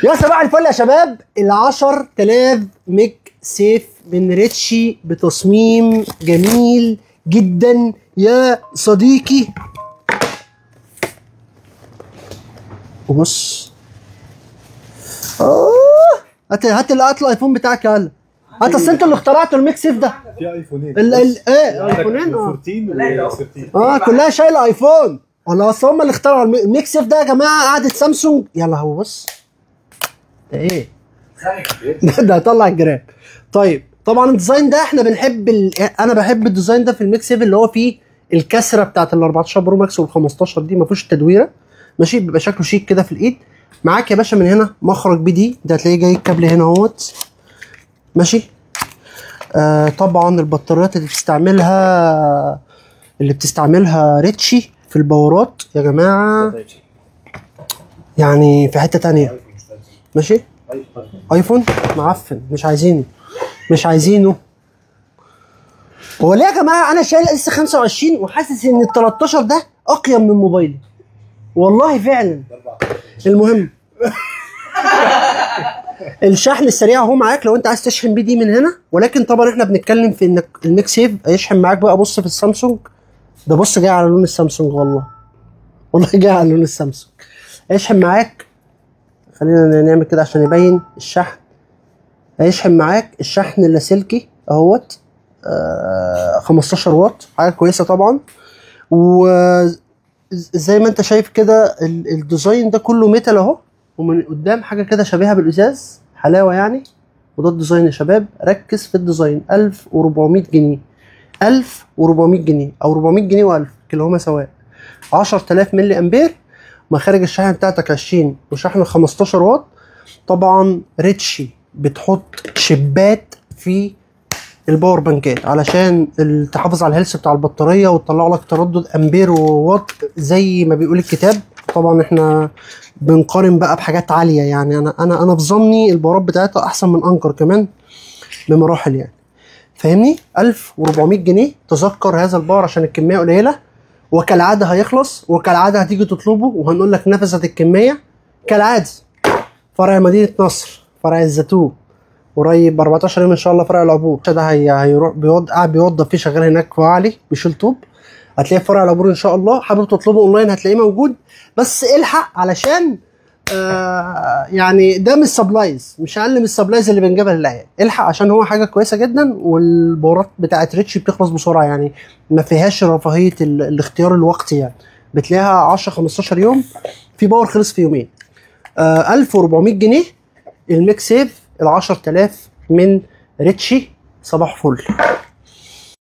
يا صباح الفل يا شباب. ال 10000 ميك سيف من ريتشي بتصميم جميل جدا يا صديقي. بص هات الايفون بتاعك يلا. هات اصل انت اللي اخترعته الميك سيف ده. في ايفونين ايفونين 14 و13 كلها شايله ايفون. والله اصل هم اللي اخترعوا الميك سيف ده يا جماعه. قعدت سامسونج. يلا هو بص ده ايه ده هطلع الجراب. طيب طبعا الديزاين ده احنا بنحب انا بحب الديزاين ده في الميك سيف اللي هو فيه الكسره بتاعت ال 14 برو ماكس وال 15 دي ما فيهوش تدويره. ماشي بيبقى شكله شيك كده في الايد. معاك يا باشا من هنا مخرج بي دي ده هتلاقيه جاي الكابل هنا اهوت. ماشي طبعا البطاريات اللي بتستعملها ريتشي في الباورات يا جماعه يعني في حته تانية. ماشي ايفون معفن مش عايزينه. هو ليه يا جماعه انا شايل اس 25 وحاسس ان ال 13 ده اقيم من موبايلي والله فعلا. المهم الشحن السريع اهو معاك لو انت عايز تشحن بيه دي من هنا. ولكن طبعا احنا بنتكلم في انك الميك سيف هيشحن معاك بقى. بص في السامسونج ده، بص جاي على لون السامسونج والله جاي على لون السامسونج. هيشحن معاك، خلينا نعمل كده عشان يبين الشحن. هيشحن معاك الشحن اللاسلكي اهوت 15 واط، حاجه كويسه طبعا. وزي ما انت شايف كده الديزاين ده كله ميتال اهو، ومن قدام حاجه كده شبيهه بالازاز، حلاوه يعني. وده الديزاين يا شباب. ركز في الديزاين. 1400 جنيه 1400 جنيه او 400 جنيه و1000 كلاهما سواء. 10000 ملي امبير. مخارج الشحن بتاعتك 20 وشحن 15 واط. طبعا ريتشي بتحط شبات في الباور بانكات علشان تحافظ على الهيلث بتاع البطاريه وتطلع لك تردد امبير وواط زي ما بيقول الكتاب. طبعا احنا بنقارن بقى بحاجات عاليه يعني. انا في ظني الباورات بتاعتها احسن من انكر كمان بمراحل يعني، فاهمني. 1400 جنيه. تذكر هذا الباور عشان الكميه قليله، وكالعاده هيخلص، وكالعاده هتيجي تطلبه وهنقول لك نفذت الكميه كالعاده. فرع مدينه نصر، فرع الزيتون، قريب 14 يوم ان شاء الله فرع العبور. ده هيروح قاعد بيوضب فيه، شغال هناك في علي بيشيل طوب. هتلاقيه في فرع العبور ان شاء الله. حابب تطلبه اونلاين هتلاقيه موجود، بس الحق علشان يعني ده مش سبلايز، مش اقل من السبلايز اللي بنجيبها للعيال. الحق عشان هو حاجه كويسه جدا. والباورات بتاعت ريتشي بتخلص بسرعه يعني، ما فيهاش رفاهيه الاختيار الوقتي يعني. بتلاقيها 10 15 يوم. في باور خلص في يومين. 1400 جنيه الميك سيف ال 10000 من ريتشي. صباح فل.